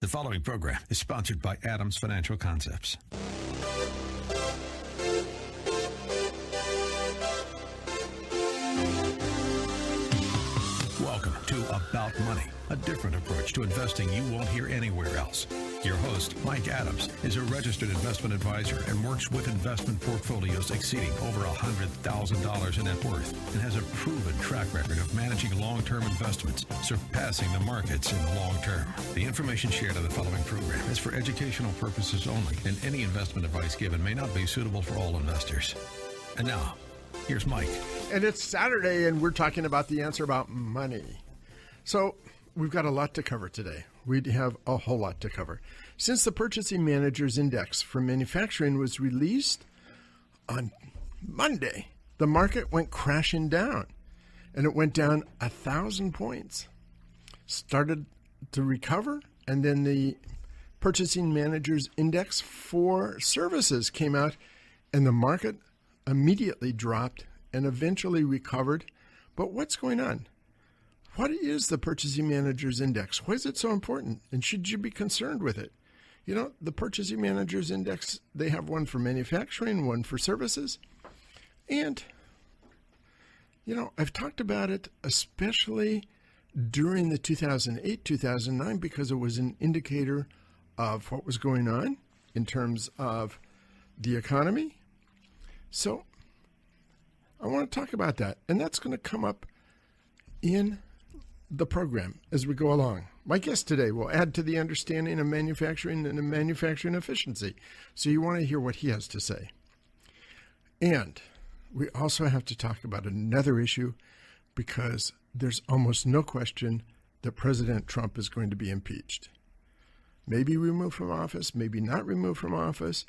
The following program is sponsored by Adams Financial Concepts. Welcome to About Money, a different approach to investing you won't hear anywhere else. Your host, Mike Adams, is a registered investment advisor and works with investment portfolios exceeding over $100,000 in net worth and has a proven track record of managing long-term investments, surpassing the markets in the long term. The information shared on the following program is for educational purposes only, and any investment advice given may not be suitable for all investors. And now, here's Mike. And it's Saturday, and we're talking about the answer about money. So we've got a lot to cover today. We have a whole lot to cover. Since the Purchasing Managers Index for manufacturing was released on Monday, the market went crashing down, and it went down 1,000 points. Started to recover, and then the Purchasing Managers Index for services came out, and the market immediately dropped and eventually recovered. But what's going on? What is the Purchasing Managers Index? Why is it so important? And should you be concerned with it? You know, the Purchasing Managers Index, they have one for manufacturing, one for services. And, you know, I've talked about it especially during the 2008-2009 because it was an indicator of what was going on in terms of the economy. So I want to talk about that. And that's going to come up in the program as we go along. My guest today will add to the understanding of manufacturing and manufacturing efficiency. So you want to hear what he has to say. And we also have to talk about another issue because there's almost no question that President Trump is going to be impeached. Maybe removed from office, maybe not removed from office,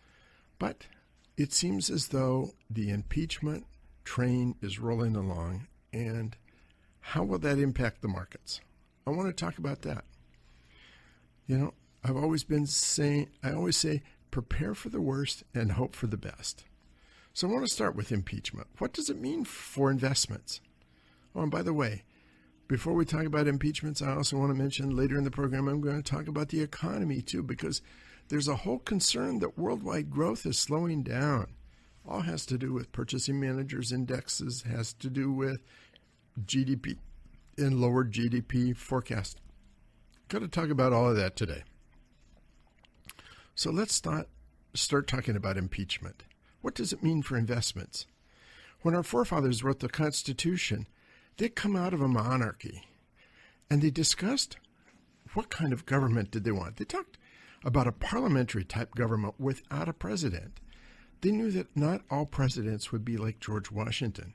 but it seems as though the impeachment train is rolling along. And how will that impact the markets? I want to talk about that. You know, I always say, prepare for the worst and hope for the best. So I want to start with impeachment. What does it mean for investments? Oh, and by the way, before we talk about impeachments, I also want to mention later in the program, I'm going to talk about the economy too, because there's a whole concern that worldwide growth is slowing down. All has to do with purchasing managers indexes, has to do with GDP and lower GDP forecast. Got to talk about all of that today. So let's start talking about impeachment. What does it mean for investments? When our forefathers wrote the Constitution, they'd come out of a monarchy, and they discussed what kind of government did they want. They talked about a parliamentary type government without a president. They knew that not all presidents would be like George Washington.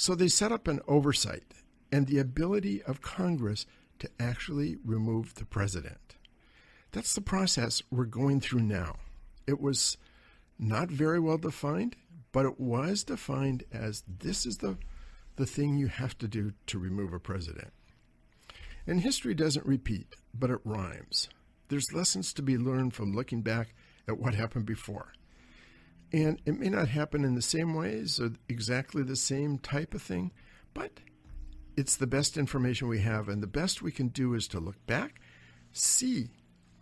So they set up an oversight and the ability of Congress to actually remove the president. That's the process we're going through now. It was not very well defined, but it was defined as this is the thing you have to do to remove a president. And history doesn't repeat, but it rhymes. There's lessons to be learned from looking back at what happened before. And it may not happen in the same ways or exactly the same type of thing, but it's the best information we have. And the best we can do is to look back, see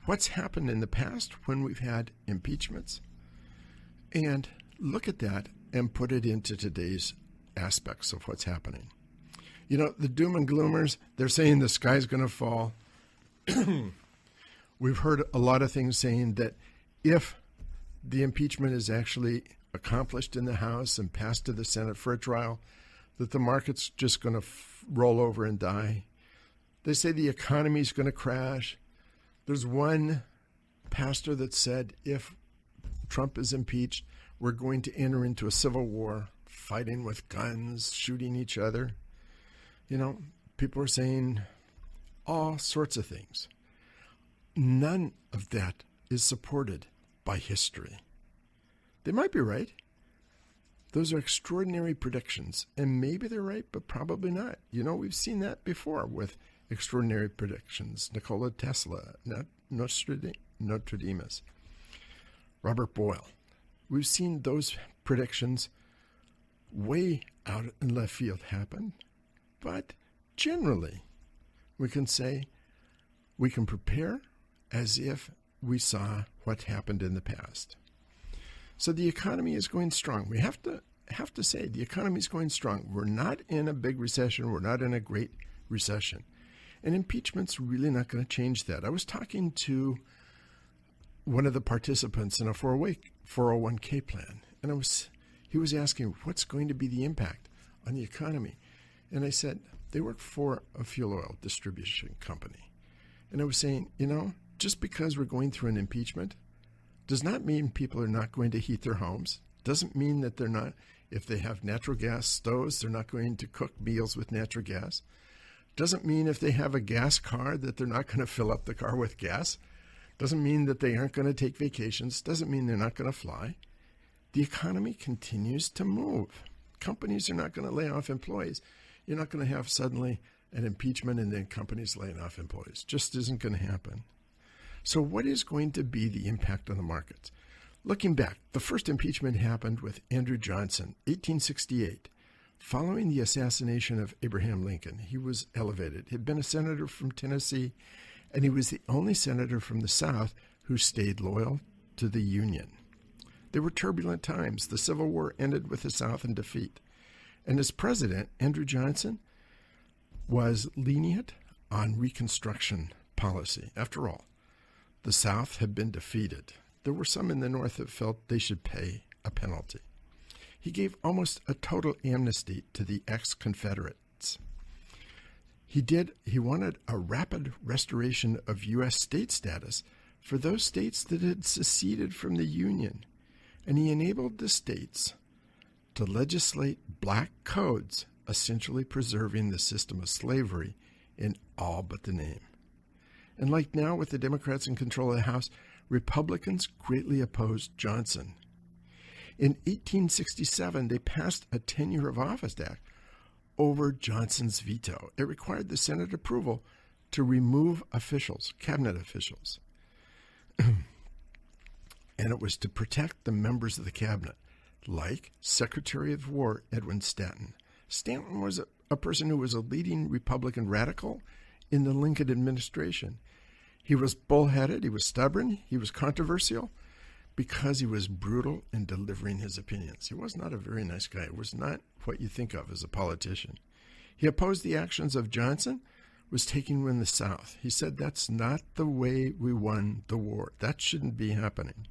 what's happened in the past when we've had impeachments, and look at that and put it into today's aspects of what's happening. You know, the doom and gloomers, they're saying the sky's going to fall. We've heard a lot of things saying that if the impeachment is actually accomplished in the House and passed to the Senate for a trial, that the market's just going to roll over and die. They say the economy's going to crash. There's one pastor that said if Trump is impeached, we're going to enter into a civil war, fighting with guns, shooting each other. You know, people are saying all sorts of things. None of that is supported by history. They might be right. Those are extraordinary predictions, and maybe they're right, but probably not. You know, we've seen that before with extraordinary predictions. Nikola Tesla, Nostradamus, Robert Boyle. We've seen those predictions way out in left field happen, but generally we can say we can prepare as if we saw what happened in the past. So the economy is going strong. We have to say the economy is going strong. We're not in a big recession. We're not in a great recession. And impeachment's really not going to change that. I was talking to one of the participants in a 401k plan, and he was asking, what's going to be the impact on the economy? And I said, they work for a fuel oil distribution company. And I was saying, just because we're going through an impeachment does not mean people are not going to heat their homes. Doesn't mean that they're not, if they have natural gas stoves, they're not going to cook meals with natural gas. Doesn't mean if they have a gas car that they're not going to fill up the car with gas. Doesn't mean that they aren't going to take vacations. Doesn't mean they're not going to fly. The economy continues to move. Companies are not going to lay off employees. You're not going to have suddenly an impeachment and then companies laying off employees. Just isn't going to happen. So what is going to be the impact on the markets? Looking back, the first impeachment happened with Andrew Johnson, 1868. Following the assassination of Abraham Lincoln, he was elevated. He had been a senator from Tennessee, and he was the only senator from the South who stayed loyal to the Union. There were turbulent times. The Civil War ended with the South in defeat. And as president, Andrew Johnson was lenient on Reconstruction policy. After all, the South had been defeated. There were some in the North that felt they should pay a penalty. He gave almost a total amnesty to the ex-Confederates. He wanted a rapid restoration of U.S. state status for those states that had seceded from the Union, and he enabled the states to legislate black codes, essentially preserving the system of slavery in all but the name. And like now with the Democrats in control of the House, Republicans greatly opposed Johnson. In 1867, they passed a tenure of office act over Johnson's veto. It required the Senate approval to remove officials, cabinet officials. And it was to protect the members of the cabinet, like Secretary of War Edwin Stanton. Stanton was a person who was a leading Republican radical in the Lincoln administration. He was bullheaded, he was stubborn, he was controversial because he was brutal in delivering his opinions. He was not a very nice guy. He was not what you think of as a politician. He opposed the actions of Johnson, was taking in the South. He said that's not the way we won the war. That shouldn't be happening.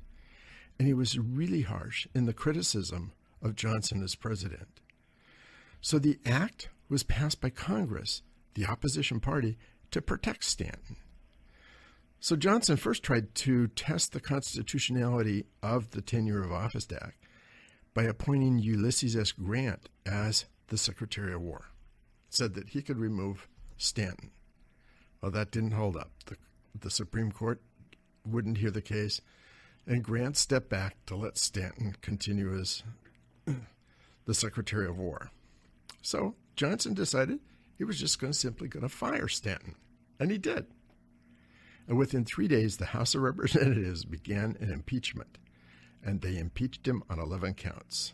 And he was really harsh in the criticism of Johnson as president. So the act was passed by Congress, the opposition party, to protect Stanton. So Johnson first tried to test the constitutionality of the Tenure of Office Act by appointing Ulysses S. Grant as the Secretary of War. Said that he could remove Stanton. Well, that didn't hold up. The Supreme Court wouldn't hear the case, and Grant stepped back to let Stanton continue as the Secretary of War. So Johnson decided he was just simply going to fire Stanton, and he did. And within 3 days, the House of Representatives began an impeachment, and they impeached him on 11 counts.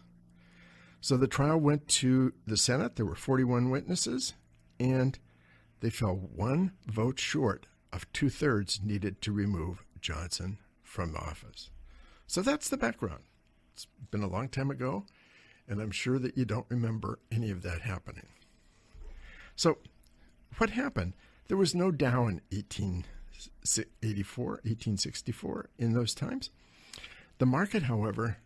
So the trial went to the Senate. There were 41 witnesses, and they fell one vote short of 2/3 needed to remove Johnson from office. So that's the background. It's been a long time ago, and I'm sure that you don't remember any of that happening. So what happened? There was no Dow in 1864 in those times. The market, however,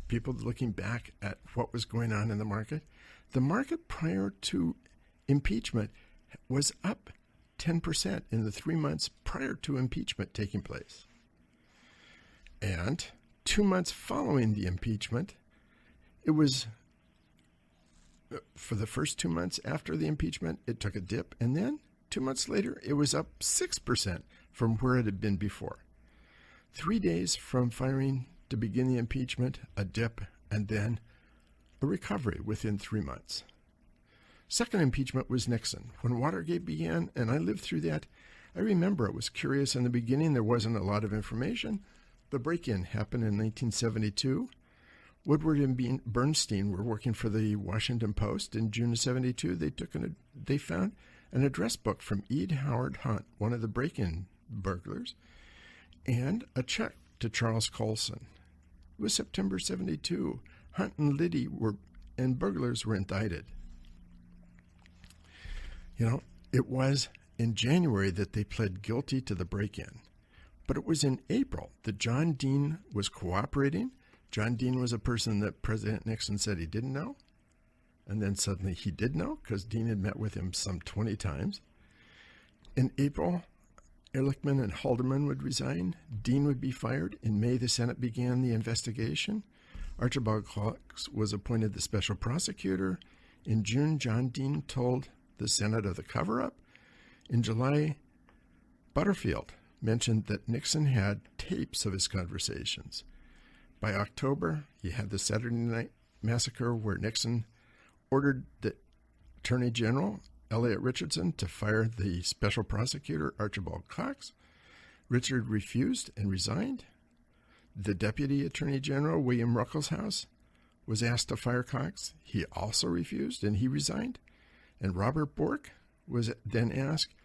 people looking back at what was going on in the market prior to impeachment was up 10% in the 3 months prior to impeachment taking place. And 2 months following the impeachment, it was, for the first 2 months after the impeachment, it took a dip, and then 2 months later, it was up 6% from where it had been before. 3 days from firing to begin the impeachment, a dip, and then a recovery within 3 months. Second impeachment was Nixon. When Watergate began, and I lived through that, I remember it was curious. In the beginning, there wasn't a lot of information. The break-in happened in 1972. Woodward and Bernstein were working for the Washington Post. In June of 72, they found an address book from E. Howard Hunt, one of the break-in burglars, and a check to Charles Colson. It was September 72. Hunt and Liddy and burglars were indicted. It was in January that they pled guilty to the break-in. But it was in April that John Dean was cooperating. John Dean was a person that President Nixon said he didn't know. And then suddenly he did know because Dean had met with him some 20 times. In April, Ehrlichman and Haldeman would resign. Dean would be fired. In May, the Senate began the investigation. Archibald Cox was appointed the special prosecutor. In June, John Dean told the Senate of the cover-up. In July, Butterfield mentioned that Nixon had tapes of his conversations. By October, you had the Saturday Night Massacre where Nixon ordered the Attorney General, Elliot Richardson, to fire the special prosecutor, Archibald Cox. Richard refused and resigned. The Deputy Attorney General, William Ruckelshaus, was asked to fire Cox. He also refused and he resigned. And Robert Bork was then asked.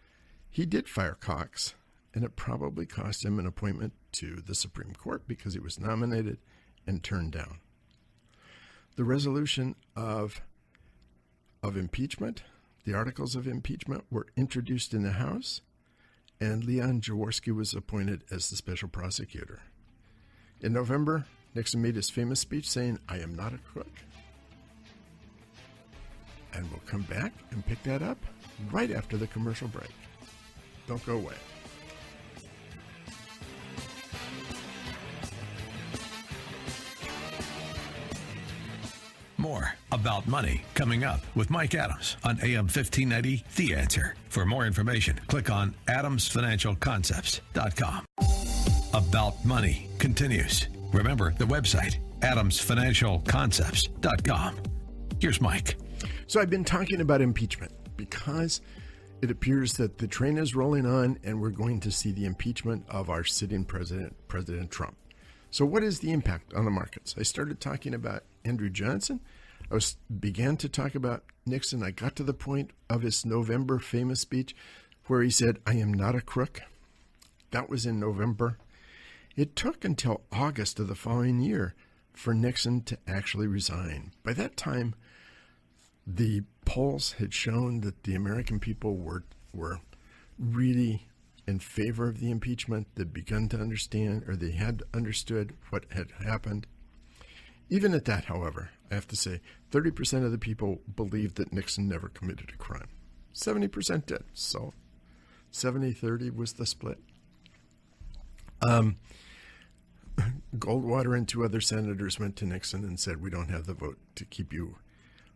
He did fire Cox, and it probably cost him an appointment to the Supreme Court because he was nominated and turned down. The resolution of impeachment, the articles of impeachment, were introduced in the House, and Leon Jaworski was appointed as the special prosecutor. In November, Nixon made his famous speech saying, "I am not a crook." And we'll come back and pick that up right after the commercial break. Don't go away. More about money coming up with Mike Adams on AM 1590, The Answer. For more information, click on adamsfinancialconcepts.com. About Money continues. Remember the website, adamsfinancialconcepts.com. Here's Mike. So I've been talking about impeachment because it appears that the train is rolling on and we're going to see the impeachment of our sitting president, President Trump. So what is the impact on the markets? I started talking about Andrew Johnson. I began to talk about Nixon. I got to the point of his November famous speech where he said, "I am not a crook." That was in November. It took until August of the following year for Nixon to actually resign. By that time, the polls had shown that the American people were really in favor of the impeachment. They'd begun to understand, or they had understood what had happened. Even at that, however, I have to say, 30% of the people believed that Nixon never committed a crime. 70% did. So 70-30 was the split. Goldwater and two other senators went to Nixon and said, "We don't have the vote to keep you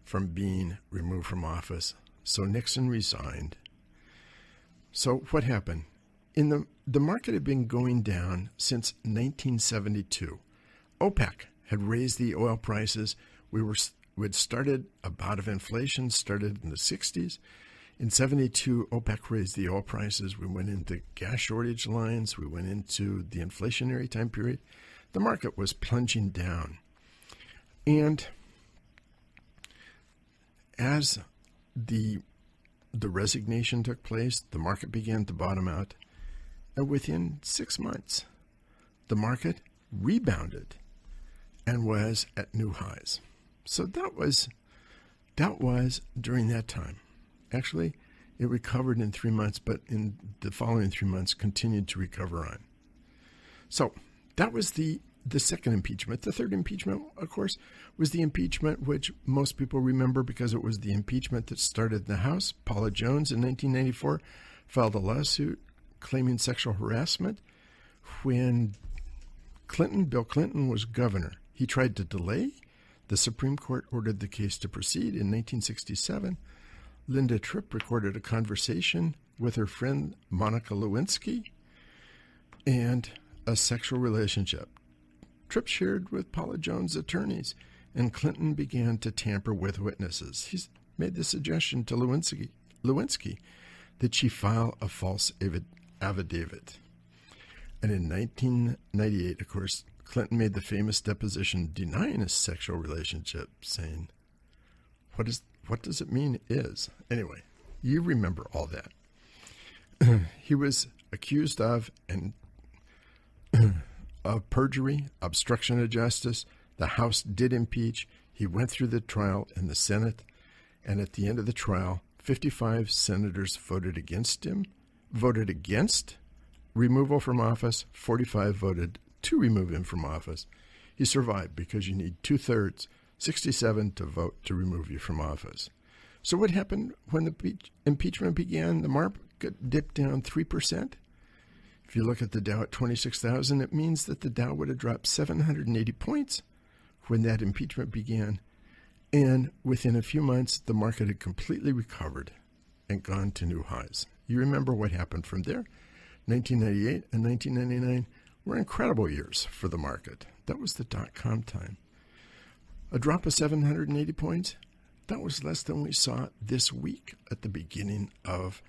from being removed from office." So Nixon resigned. So what happened? The market had been going down since 1972. OPEC had raised the oil prices. We'd started a bout of inflation, started in the 60s. In 72, OPEC raised the oil prices. We went into gas shortage lines. We went into the inflationary time period. The market was plunging down. And as the resignation took place, the market began to bottom out. And within 6 months, the market rebounded and was at new highs. So that was during that time. Actually, it recovered in 3 months, but in the following 3 months continued to recover on. So that was the second impeachment. The third impeachment, of course, was the impeachment which most people remember because it was the impeachment that started in the House. Paula Jones in 1994 filed a lawsuit claiming sexual harassment when Bill Clinton was governor. He tried to delay. The Supreme Court ordered the case to proceed. In 1967, Linda Tripp recorded a conversation with her friend Monica Lewinsky and a sexual relationship. Tripp shared with Paula Jones' attorneys, and Clinton began to tamper with witnesses. He made the suggestion to Lewinsky that she file a false affidavit. And in 1998, of course, Clinton made the famous deposition denying a sexual relationship, saying, what does it mean is? Anyway, you remember all that. He was accused of and of perjury, obstruction of justice. The House did impeach. He went through the trial in the Senate, and at the end of the trial, 55 senators voted against removal from office. 45 voted to remove him from office. He survived because you need 2/3, 67 to vote to remove you from office. So what happened when the impeachment began? The market dipped down 3%. If you look at the Dow at 26,000, it means that the Dow would have dropped 780 points when that impeachment began. And within a few months, the market had completely recovered and gone to new highs. You remember what happened from there? 1998 and 1999 were incredible years for the market. That was the dot-com time. A drop of 780 points, that was less than we saw this week at the beginning of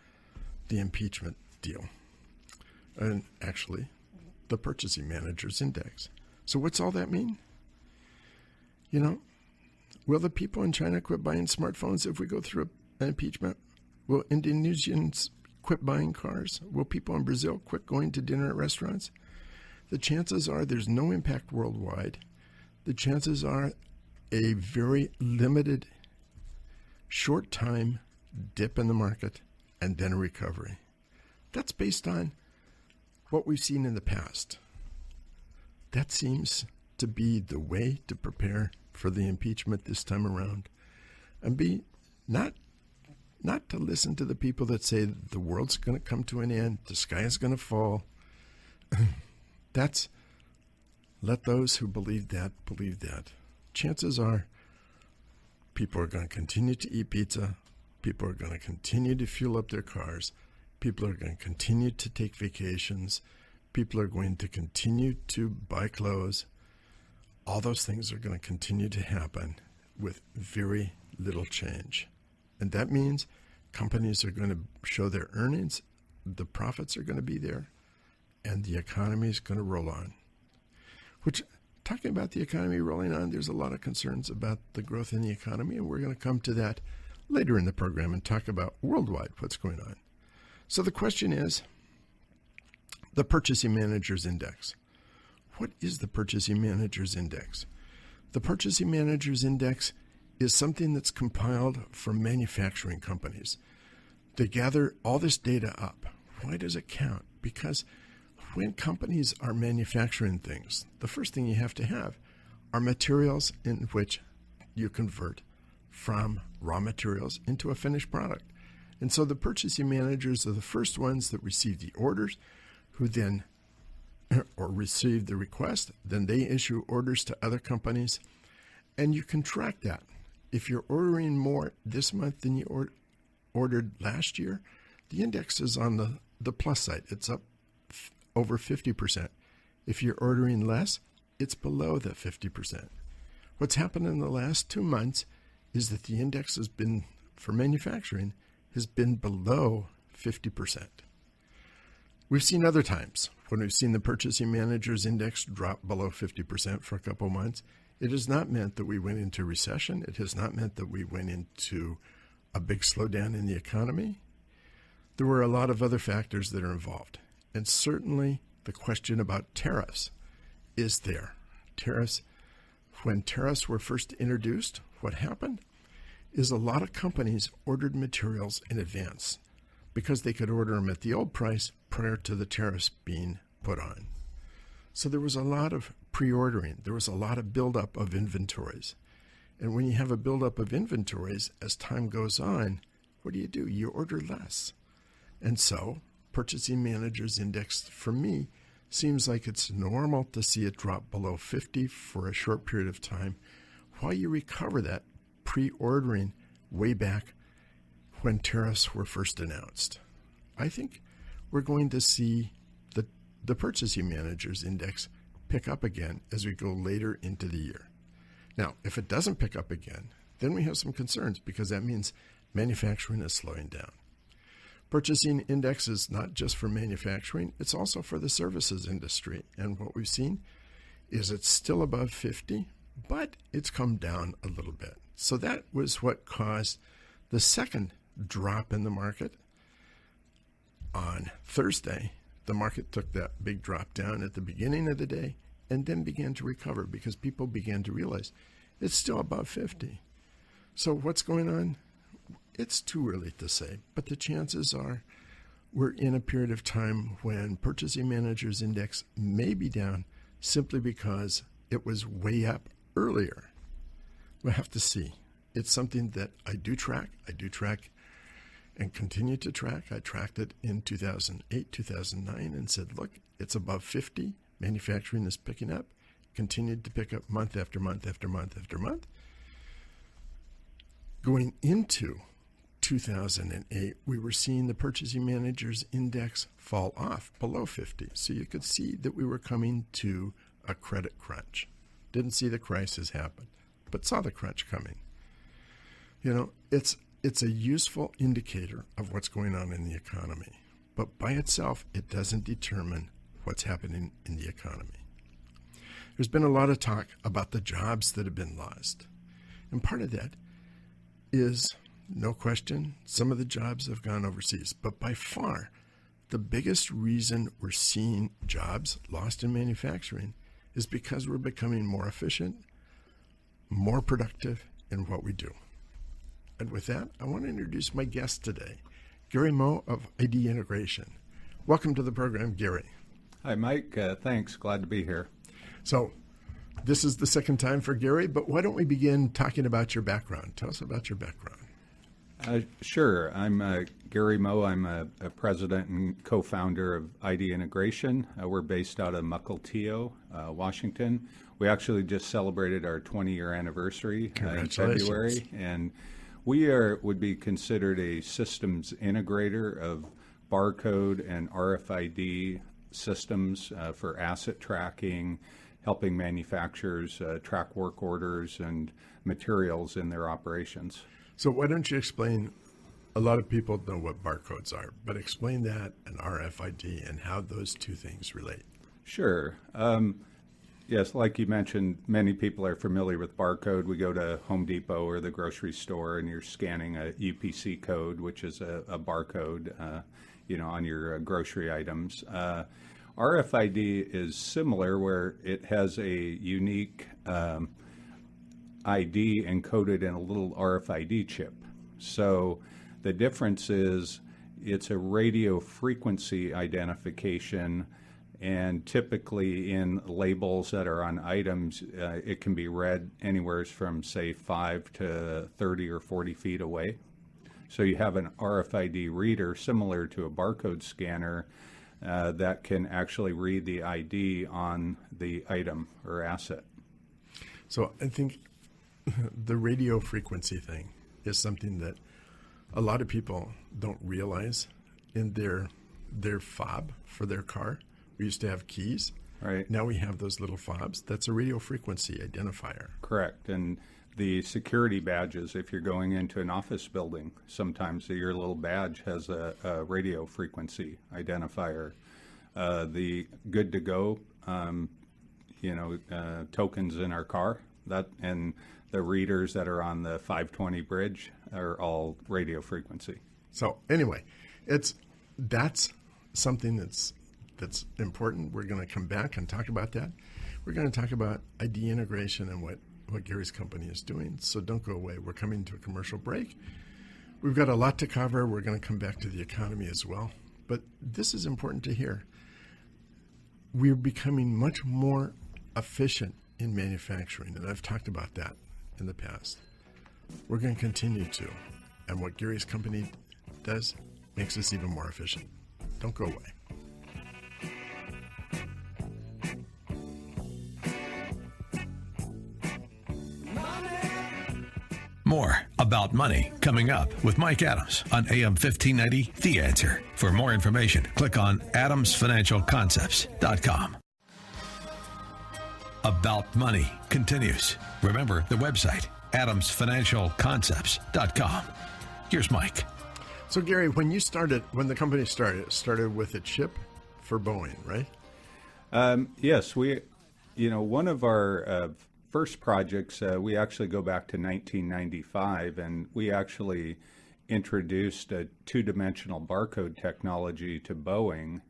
the impeachment deal. And actually, the Purchasing Managers Index. So what's all that mean? You know, will the people in China quit buying smartphones if we go through an impeachment? Will Indonesians quit buying cars? Will people in Brazil quit going to dinner at restaurants? The chances are there's no impact worldwide. The chances are a very limited, short time dip in the market and then a recovery. That's based on what we've seen in the past. That seems to be the way to prepare for the impeachment this time around, and be not to listen to the people that say the world's going to come to an end, the sky is going to fall. That's, let those who believe that believe that. Chances are people are going to continue to eat pizza. People are going to continue to fuel up their cars. People are going to continue to take vacations. People are going to continue to buy clothes. All those things are going to continue to happen with very little change. And that means companies are going to show their earnings, the profits are going to be there, and the economy is going to roll on. Which, talking about the economy rolling on, there's a lot of concerns about the growth in the economy, and we're going to come to that later in the program and talk about worldwide what's going on. So the question is, the Purchasing Managers Index. What is the Purchasing Managers Index? The Purchasing Managers Index is something that's compiled from manufacturing companies. They gather all this data up. Why does it count? Because when companies are manufacturing things, the first thing you have to have are materials in which you convert from raw materials into a finished product. And so the purchasing managers are the first ones that receive the orders, who then, or receive the request, then they issue orders to other companies, and you can track that. If you're ordering more this month than you ordered last year, the index is on the plus side. It's up over 50%. If you're ordering less, it's below that 50%. What's happened in the last 2 months is that the index has been, for manufacturing, has been below 50%. We've seen other times when we've seen the Purchasing Managers Index drop below 50% for a couple months. It has not meant that we went into recession. It has not meant that we went into a big slowdown in the economy. There were a lot of other factors that are involved. And certainly the question about tariffs is there. Tariffs, when tariffs were first introduced, what happened is a lot of companies ordered materials in advance because they could order them at the old price prior to the tariffs being put on. So there was a lot of pre-ordering. There was a lot of buildup of inventories. And when you have a buildup of inventories, as time goes on, what do? You order less. And so Purchasing Managers Index, for me, seems like it's normal to see it drop below 50 for a short period of time while you recover that pre-ordering way back when tariffs were first announced. I think we're going to see the Purchasing Managers Index pick up again as we go later into the year. Now, if it doesn't pick up again, then we have some concerns because that means manufacturing is slowing down. Purchasing index is not just for manufacturing, it's also for the services industry. And what we've seen is it's still above 50, but it's come down a little bit. So that was what caused the second drop in the market on Thursday the market took that big drop down at the beginning of the day and then began to recover because people began to realize it's still above 50. So what's going on? It's too early to say, but the chances are we're in a period of time when Purchasing Managers Index may be down simply because it was way up earlier. We'll have to see. It's something that I do track and continue to track. I tracked it in 2008, 2009 and said, look, it's above 50. Manufacturing is picking up, continued to pick up month after month after month after month. Going into 2008, we were seeing the Purchasing Managers Index fall off below 50. So you could see that we were coming to a credit crunch. Didn't see the crisis happen, but saw the crunch coming. You know, it's a useful indicator of what's going on in the economy, but by itself, it doesn't determine what's happening in the economy. There's been a lot of talk about the jobs that have been lost. And part of that is, no question, some of the jobs have gone overseas. But by far, the biggest reason we're seeing jobs lost in manufacturing is because we're becoming more efficient, more productive in what we do. And with that, I want to introduce my guest today, Gary Moe of ID Integration. Welcome to the program, Gary. Hi, Mike. Thanks. Glad to be here. So this is the second time for Gary, but why don't we begin talking about your background? Tell us about your background. Sure. I'm Gary Moe. I'm a president and co-founder of ID Integration. We're based out of Mukilteo, Washington. We actually just celebrated our 20-year anniversary in February, and we would be considered a systems integrator of barcode and RFID systems for asset tracking, helping manufacturers track work orders and materials in their operations. So why don't you explain, a lot of people know what barcodes are, but explain that and RFID and how those two things relate. Sure. Yes, like you mentioned, many people are familiar with barcode. We go to Home Depot or the grocery store and you're scanning a UPC code, which is a barcode, on your grocery items. RFID is similar, where it has a unique ID encoded in a little RFID chip. So the difference is it's a radio frequency identification, and typically in labels that are on items, it can be read anywhere from, say, 5 to 30 or 40 feet away. So you have an RFID reader similar to a barcode scanner that can actually read the ID on the item or asset. So I think the radio frequency thing is something that a lot of people don't realize in their fob for their car. We used to have keys. Right. Now we have those little fobs. That's a radio frequency identifier. Correct. And the security badges, if you're going into an office building, sometimes your little badge has a radio frequency identifier. The good to go, tokens in our car, and the readers that are on the 520 bridge are all radio frequency. So anyway, that's something that's important. We're going to come back and talk about that. We're going to talk about ID integration and what Gary's company is doing. So don't go away. We're coming to a commercial break. We've got a lot to cover. We're going to come back to the economy as well. But this is important to hear. We're becoming much more efficient in manufacturing, and I've talked about that in the past. We're going to continue to. And what Gary's company does makes us even more efficient. Don't go away. More about money coming up with Mike Adams on AM 1590, The Answer. For more information, click on adamsfinancialconcepts.com. About Money continues. Remember the website, adamsfinancialconcepts.com. Here's Mike. So Gary, when the company started, it started with a chip for Boeing, right? Yes, one of our first projects, we actually go back to 1995, and we actually introduced a two-dimensional barcode technology to Boeing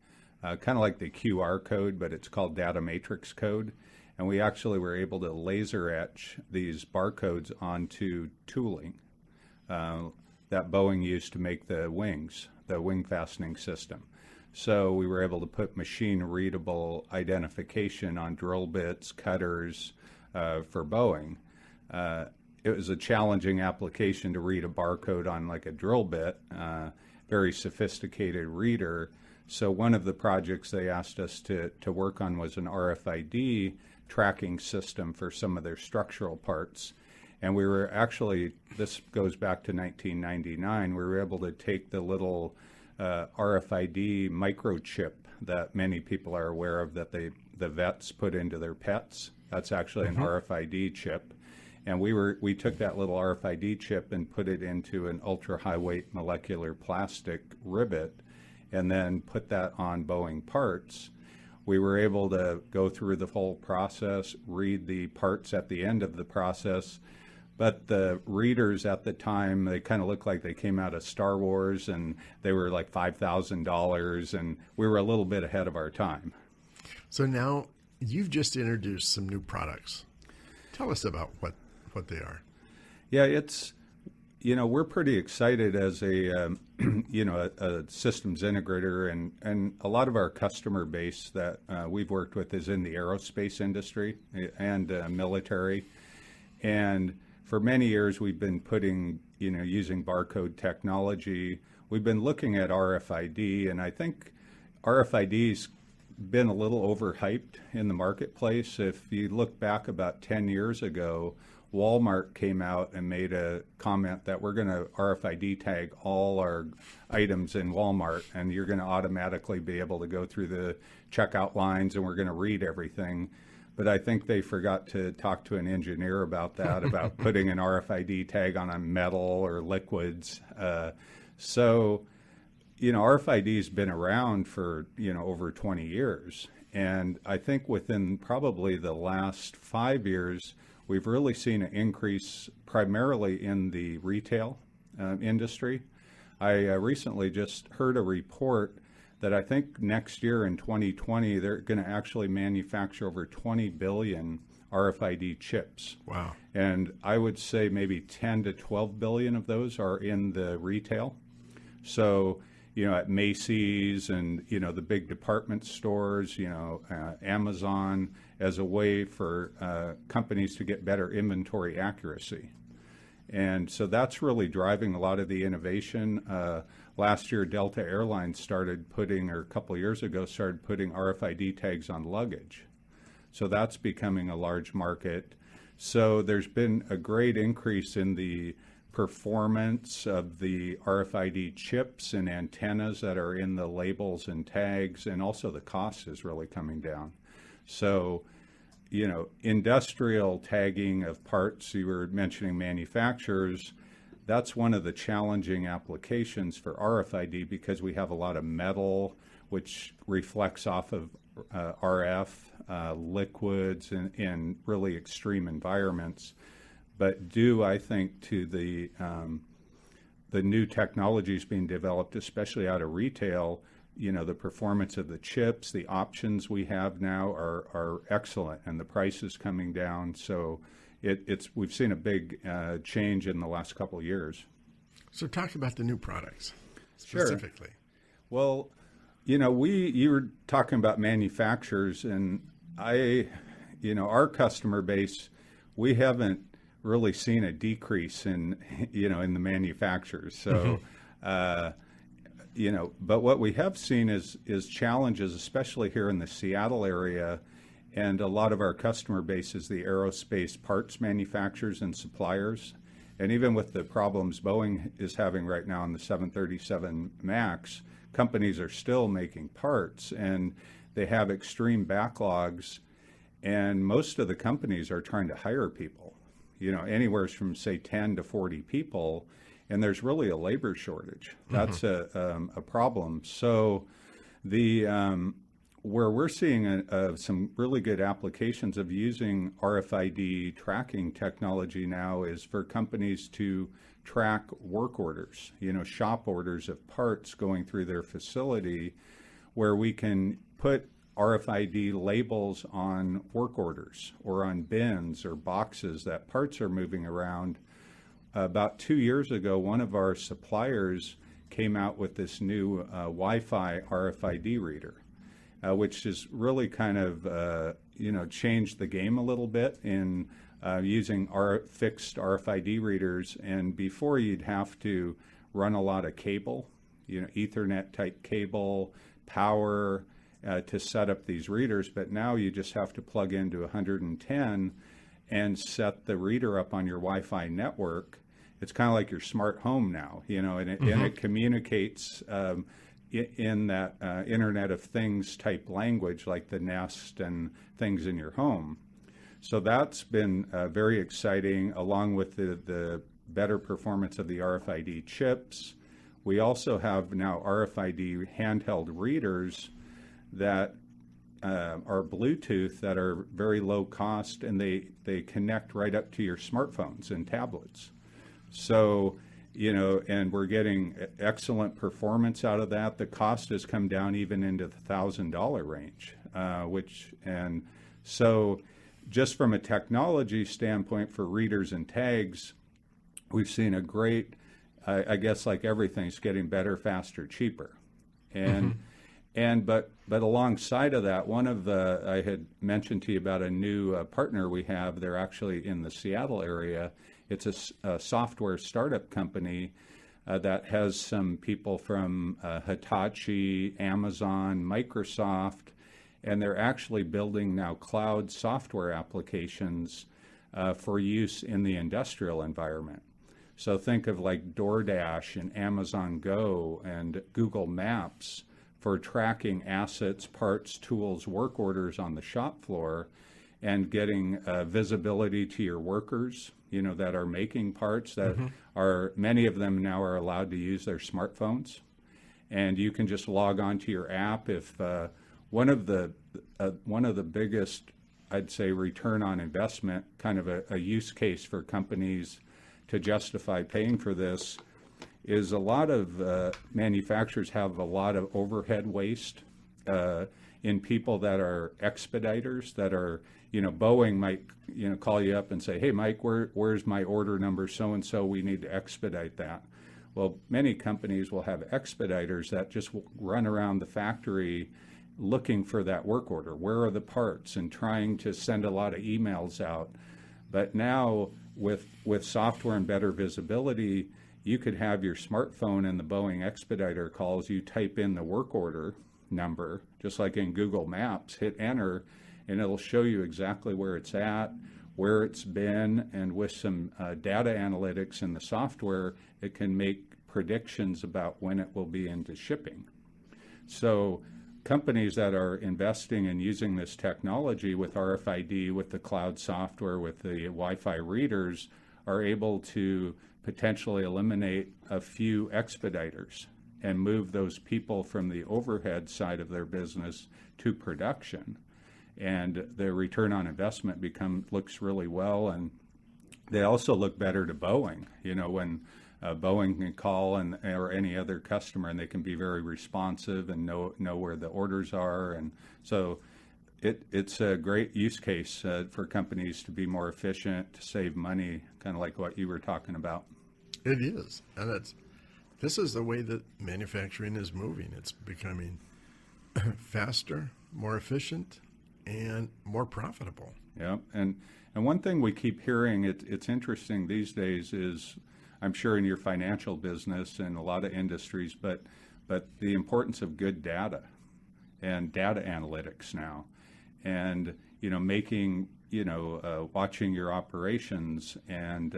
kind of like the QR code, but it's called data matrix code. And we actually were able to laser etch these barcodes onto tooling that Boeing used to make the wings, the wing fastening system. So we were able to put machine readable identification on drill bits, cutters for Boeing. It was a challenging application to read a barcode on like a drill bit, very sophisticated reader. So one of the projects they asked us to work on was an RFID tracking system for some of their structural parts. And we were actually, this goes back to 1999, we were able to take the little RFID microchip that many people are aware of that the vets put into their pets. That's actually an RFID chip. And we took that little RFID chip and put it into an ultra high weight molecular plastic rivet and then put that on Boeing parts. We were able to go through the whole process, read the parts at the end of the process, but the readers at the time, they kind of looked like they came out of Star Wars, and they were like $5,000, and we were a little bit ahead of our time. So now you've just introduced some new products. Tell us about what they are. Yeah, it's, we're pretty excited as a systems integrator, and a lot of our customer base that we've worked with is in the aerospace industry and military. And for many years, we've been putting, using barcode technology. We've been looking at RFID, and I think RFID's been a little overhyped in the marketplace. If you look back about 10 years ago, Walmart came out and made a comment that we're going to RFID tag all our items in Walmart, and you're going to automatically be able to go through the checkout lines, and we're going to read everything. But I think they forgot to talk to an engineer about that, about putting an RFID tag on a metal or liquids. So RFID's been around for, over 20 years. And I think within probably the last 5 years, we've really seen an increase primarily in the retail industry. I recently just heard a report that I think next year in 2020, they're going to actually manufacture over 20 billion RFID chips. Wow. And I would say maybe 10 to 12 billion of those are in the retail. So, at Macy's and, the big department stores, Amazon, as a way for companies to get better inventory accuracy. And so that's really driving a lot of the innovation. Last year, Delta Airlines started putting, or a couple of years ago, started putting RFID tags on luggage. So that's becoming a large market. So there's been a great increase in the performance of the RFID chips and antennas that are in the labels and tags, and also the cost is really coming down. So, industrial tagging of parts, you were mentioning manufacturers, that's one of the challenging applications for RFID because we have a lot of metal, which reflects off of RF, liquids, in really extreme environments. But due, I think, to the new technologies being developed, especially out of retail, the performance of the chips, the options we have now are excellent, and the price is coming down. So we've seen a big change in the last couple of years. So talk about the new products Sure. specifically. Well, you were talking about manufacturers, and our customer base, we haven't really seen a decrease in the manufacturers. So, but what we have seen is challenges, especially here in the Seattle area, and a lot of our customer base is the aerospace parts manufacturers and suppliers. And even with the problems Boeing is having right now on the 737 MAX, companies are still making parts, and they have extreme backlogs, and most of the companies are trying to hire people, anywhere from, say, 10 to 40 people, and there's really a labor shortage. That's a problem. So where we're seeing some really good applications of using RFID tracking technology now is for companies to track work orders, shop orders of parts going through their facility, where we can put RFID labels on work orders or on bins or boxes that parts are moving around. About 2 years ago, one of our suppliers came out with this new Wi-Fi RFID reader, which has really kind of changed the game a little bit in using fixed RFID readers. And before, you'd have to run a lot of cable, Ethernet type cable, power to set up these readers. But now you just have to plug into 110 and set the reader up on your Wi-Fi network. It's kind of like your smart home now, and it communicates in that Internet of Things type language, like the Nest and things in your home. So that's been very exciting, along with the better performance of the RFID chips. We also have now RFID handheld readers that are Bluetooth, that are very low cost, and they connect right up to your smartphones and tablets. So, and we're getting excellent performance out of that. The cost has come down even into the $1,000 range, so just from a technology standpoint for readers and tags, we've seen a great, I guess like everything's getting better, faster, cheaper. But alongside of that, I had mentioned to you about a new partner we have. They're actually in the Seattle area. It's a software startup company that has some people from Hitachi, Amazon, Microsoft, and they're actually building now cloud software applications for use in the industrial environment. So think of like DoorDash and Amazon Go and Google Maps for tracking assets, parts, tools, work orders on the shop floor, and getting visibility to your workers, that are making parts, that are, many of them now are allowed to use their smartphones. And you can just log on to your app. If one of the biggest, I'd say, return on investment, kind of a use case for companies to justify paying for this, is a lot of manufacturers have a lot of overhead waste in people that are expediters, that are, Boeing might, call you up and say, hey, Mike, where's my order number so-and-so, we need to expedite that. Well, many companies will have expediters that just run around the factory looking for that work order. Where are the parts? And trying to send a lot of emails out. But now with software and better visibility, you could have your smartphone and the Boeing expediter calls, you type in the work order number, just like in Google Maps, hit enter, and it'll show you exactly where it's at, where it's been, and with some data analytics in the software, it can make predictions about when it will be into shipping. So companies that are investing in using this technology with RFID, with the cloud software, with the Wi-Fi readers, are able to potentially eliminate a few expediters and move those people from the overhead side of their business to production. And the return on investment looks really well, and they also look better to Boeing. When Boeing can call or any other customer, and they can be very responsive and know where the orders are, and so it's a great use case for companies to be more efficient, to save money, kind of like what you were talking about. It is, and this is the way that manufacturing is moving. It's becoming faster, more efficient, and more profitable. Yeah, and one thing we keep hearing, it's interesting these days, is I'm sure in your financial business and a lot of industries, but the importance of good data and data analytics now, and making watching your operations, and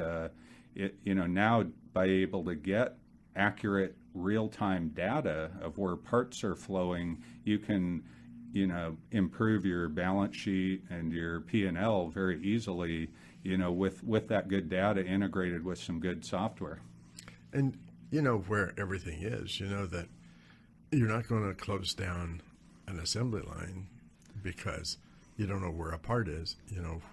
now by able to get accurate real-time data of where parts are flowing, you can improve your balance sheet and your P&L very easily, with that good data integrated with some good software. And where everything is, that you're not going to close down an assembly line because you don't know where a part is,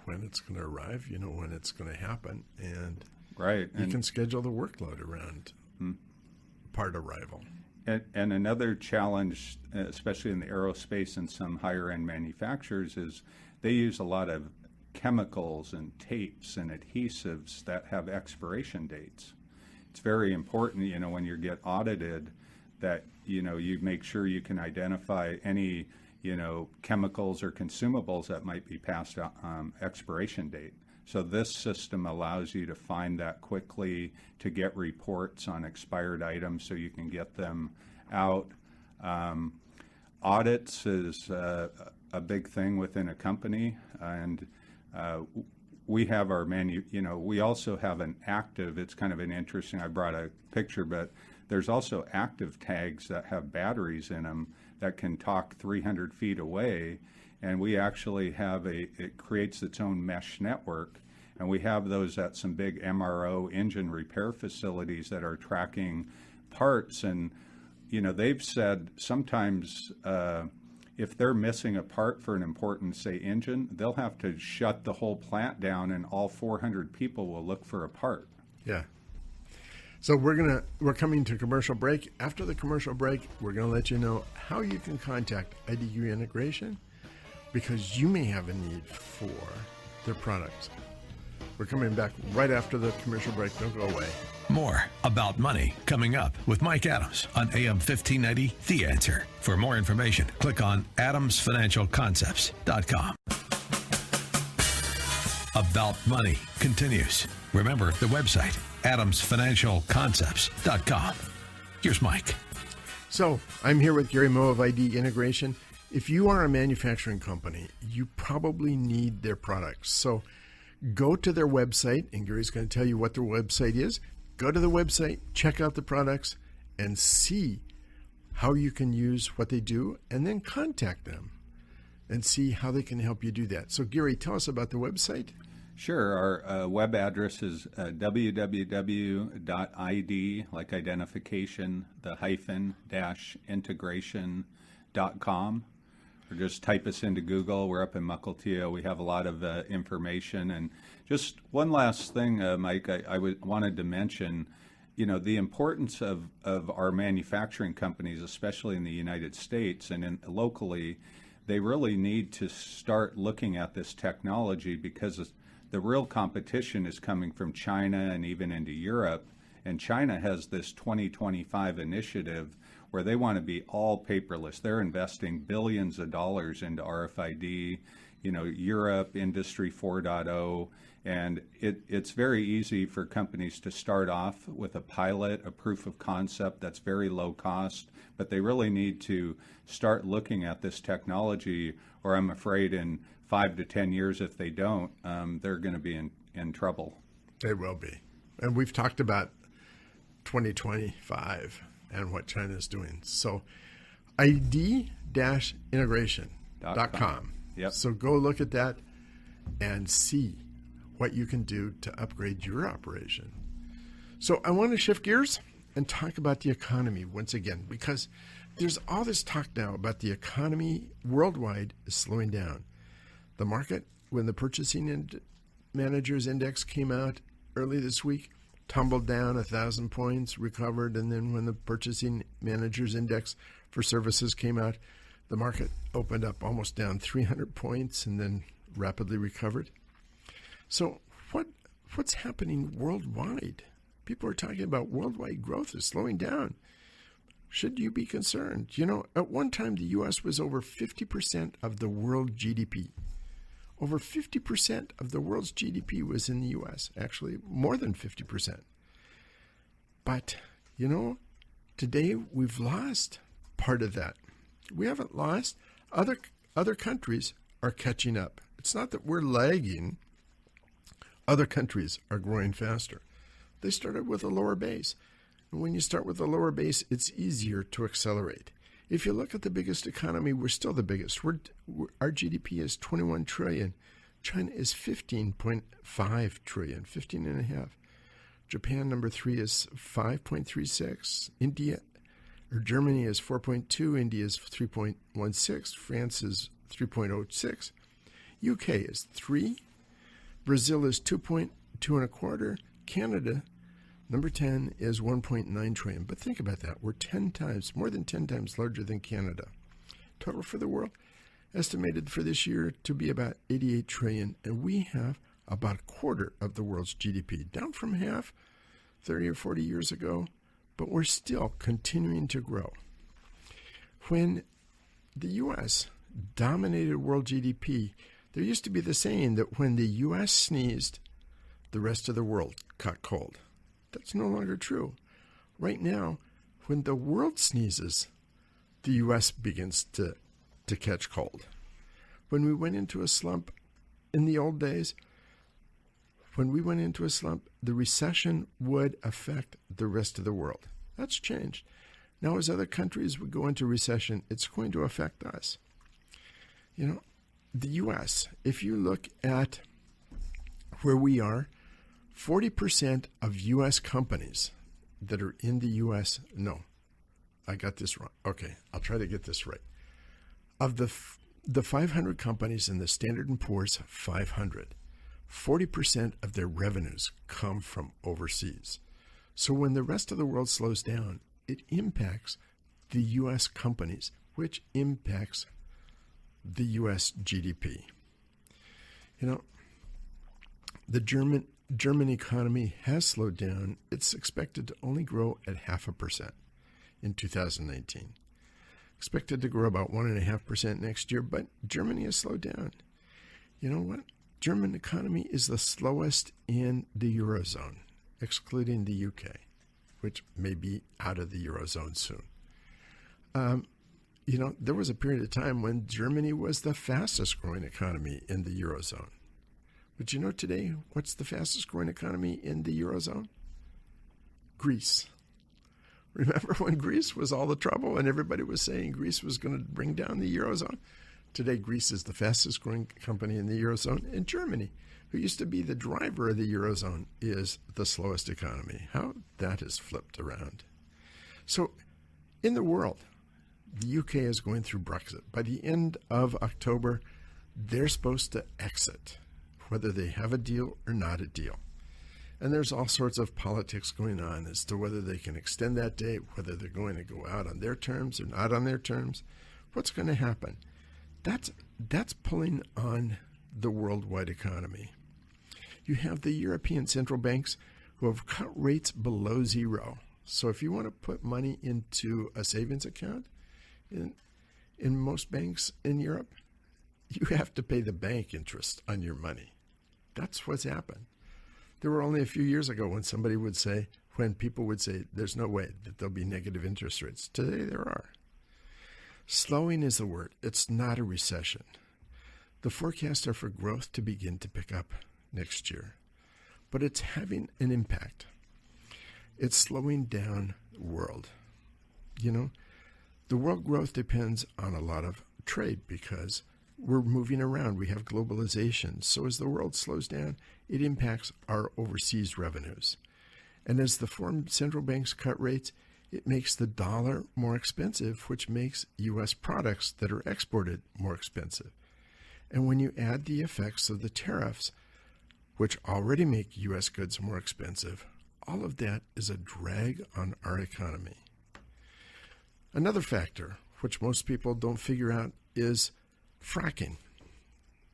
when it's going to arrive, when it's going to happen, and right, you can schedule the workload around part arrival. And another challenge, especially in the aerospace and some higher-end manufacturers, is they use a lot of chemicals and tapes and adhesives that have expiration dates. It's very important, when you get audited, that, you make sure you can identify any, chemicals or consumables that might be past expiration date. So this system allows you to find that quickly, to get reports on expired items so you can get them out. Audits is a big thing within a company, and we have our we also have an active, it's kind of an interesting, I brought a picture, but there's also active tags that have batteries in them that can talk 300 feet away. And we actually have it creates its own mesh network. And we have those at some big MRO engine repair facilities that are tracking parts. And, they've said sometimes if they're missing a part for an important, say, engine, they'll have to shut the whole plant down and all 400 people will look for a part. Yeah. So we're coming to commercial break. After the commercial break, we're going to let you know how you can contact IDU Integration, because you may have a need for their products. We're coming back right after the commercial break. Don't go away. More about money coming up with Mike Adams on AM 1590, The Answer. For more information, click on adamsfinancialconcepts.com. About Money continues. Remember the website, adamsfinancialconcepts.com. Here's Mike. So I'm here with Gary Moe of ID Integration. If you are a manufacturing company, you probably need their products. So go to their website, and Gary's going to tell you what their website is. Go to the website, check out the products, and see how you can use what they do, and then contact them and see how they can help you do that. So Gary, tell us about the website. Sure. Our web address is www.id, like identification, the hyphen dash integration.com. Or just type us into Google. We're up in Mukilteo. We have a lot of information. And just one last thing, Mike, I wanted to mention, the importance of our manufacturing companies, especially in the United States and locally. They really need to start looking at this technology, because the real competition is coming from China and even into Europe. And China has this 2025 initiative where they want to be all paperless. They're investing billions of dollars into RFID, Europe, Industry 4.0. And it's very easy for companies to start off with a pilot, a proof of concept that's very low cost, but they really need to start looking at this technology, or I'm afraid in 5 to 10 years, if they don't, they're going to be in trouble. They will be. And we've talked about 2025 and what China is doing. So id-integration.com. Yep. So go look at that and see what you can do to upgrade your operation. So I want to shift gears and talk about the economy once again, because there's all this talk now about the economy worldwide is slowing down. The market, when the Purchasing Managers Index came out early this week, tumbled down 1,000 points, recovered, and then when the Purchasing Managers Index for services came out, the market opened up almost down 300 points and then rapidly recovered. So what's happening worldwide? People are talking about worldwide growth is slowing down. Should you be concerned? At one time, the U.S. was over 50% of the world GDP. Over 50% of the world's GDP was in the U.S., actually more than 50%. But, today we've lost part of that. We haven't lost. Other countries are catching up. It's not that we're lagging. Other countries are growing faster. They started with a lower base. And when you start with a lower base, it's easier to accelerate. If you look at the biggest economy, we're still the biggest. Our GDP is 21 trillion. China is 15.5 trillion, 15 and a half. Japan, number 3, is 5.36. Germany is 4.2. India is 3.16. France is 3.06. UK is 3. Brazil is 2.2 and a quarter. Canada, Number 10 is 1.9 trillion. But think about that. We're 10 times, more than 10 times larger than Canada. Total for the world, estimated for this year to be about 88 trillion. And we have about a quarter of the world's GDP, down from half 30 or 40 years ago. But we're still continuing to grow. When the U.S. dominated world GDP, there used to be the saying that when the U.S. sneezed, the rest of the world caught cold. That's no longer true. Right now, when the world sneezes, the U.S. begins to catch cold. When we went into a slump in the old days, the recession would affect the rest of the world. That's changed. Now, as other countries would go into recession, it's going to affect us. You know, the U.S., if you look at where we are, 40% of U.S. companies that are in the U.S., no, I got this wrong. Okay, I'll try to get this right. Of the 500 companies in the Standard & Poor's 500, 40% of their revenues come from overseas. So when the rest of the world slows down, it impacts the U.S. companies, which impacts the U.S. GDP. You know, the German economy has slowed down. It's expected to only grow at 0.5% in 2019. Expected to grow about 1.5% next year, but Germany has slowed down. You know what? German economy is the slowest in the Eurozone, excluding the UK, which may be out of the Eurozone soon. You know, there was a period of time when Germany was the fastest growing economy in the Eurozone. But you know today, what's the fastest growing economy in the Eurozone? Greece. Remember when Greece was all the trouble and everybody was saying Greece was going to bring down the Eurozone? Today, Greece is the fastest growing company in the Eurozone. And Germany, who used to be the driver of the Eurozone, is the slowest economy. How that has flipped around. So in the world, the UK is going through Brexit. By the end of October, they're supposed to exit, whether they have a deal or not a deal. And there's all sorts of politics going on as to whether they can extend that date, whether they're going to go out on their terms or not on their terms. What's going to happen? That's pulling on the worldwide economy. You have the European central banks who have cut rates below zero. So if you want to put money into a savings account in most banks in Europe, you have to pay the bank interest on your money. That's what's happened. There were only a few years ago when people would say, there's no way that there'll be negative interest rates. Today there are. Slowing is the word. It's not a recession. The forecasts are for growth to begin to pick up next year, but it's having an impact. It's slowing down the world. You know, the world growth depends on a lot of trade because we're moving around. We have globalization. So as the world slows down, it impacts our overseas revenues. And as the foreign central banks cut rates, it makes the dollar more expensive, which makes U.S. products that are exported more expensive. And when you add the effects of the tariffs, which already make U.S. goods more expensive, all of that is a drag on our economy. Another factor, which most people don't figure out, is fracking.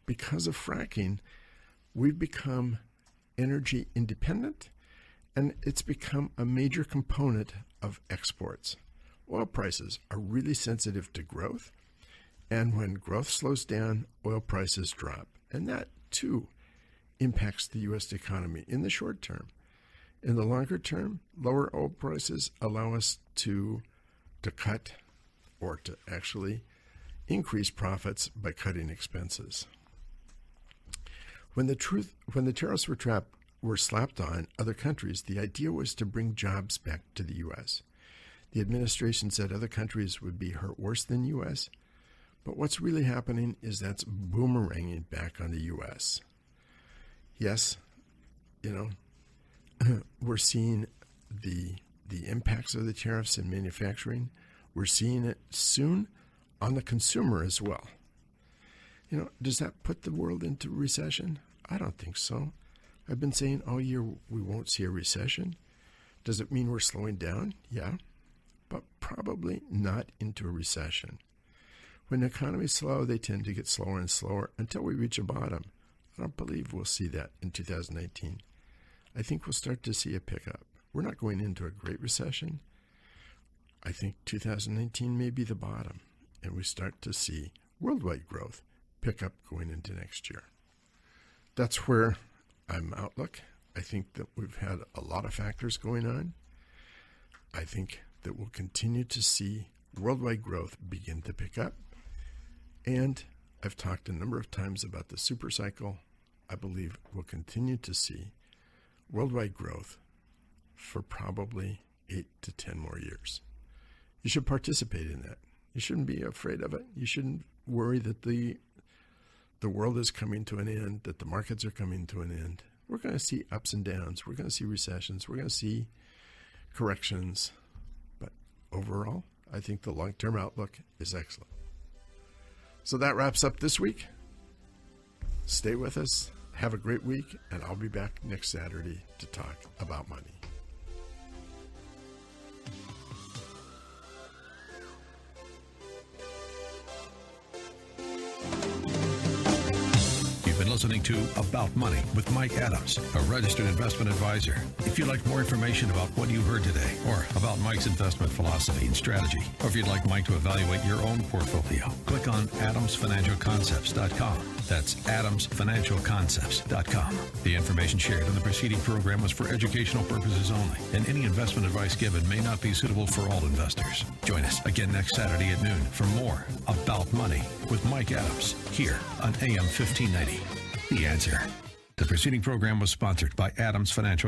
Because of fracking, we've become energy independent, and it's become a major component of exports. Oil prices are really sensitive to growth, and when growth slows down, oil prices drop. And that, too, impacts the U.S. economy in the short term. In the longer term, lower oil prices allow us to cut or to actually increase profits by cutting expenses. When the tariffs were slapped on other countries, the idea was to bring jobs back to the U.S. The administration said other countries would be hurt worse than U.S., but what's really happening is that's boomeranging back on the U.S. Yes, you know, we're seeing the impacts of the tariffs in manufacturing. We're seeing it soon on the consumer as well. You know, does that put the world into recession? I don't think so. I've been saying all year we won't see a recession Does it mean we're slowing down? Yeah, but probably not into a recession. When economies slow, they tend to get slower and slower until we reach a bottom. I don't believe we'll see that in 2019. I think we'll start to see a pickup. We're not going into a great recession. I think 2019 may be the bottom, and we start to see worldwide growth pick up going into next year. That's where I'm outlook. I think that we've had a lot of factors going on. I think that we'll continue to see worldwide growth begin to pick up. And I've talked a number of times about the super cycle. I believe we'll continue to see worldwide growth for probably 8 to 10 more years. You should participate in that. You shouldn't be afraid of it. You shouldn't worry that the world is coming to an end, that the markets are coming to an end. We're going to see ups and downs. We're going to see recessions. We're going to see corrections. But overall, I think the long-term outlook is excellent. So that wraps up this week. Stay with us. Have a great week, and I'll be back next Saturday to talk about money. You've been listening to About Money with Mike Adams, a registered investment advisor. If you'd like more information about what you heard today, or about Mike's investment philosophy and strategy, or if you'd like Mike to evaluate your own portfolio, click on adamsfinancialconcepts.com. That's adamsfinancialconcepts.com. The information shared on the preceding program was for educational purposes only, and any investment advice given may not be suitable for all investors. Join us again next Saturday at noon for more About Money with Mike Adams here on AM 1590. The Answer. The preceding program was sponsored by Adams Financial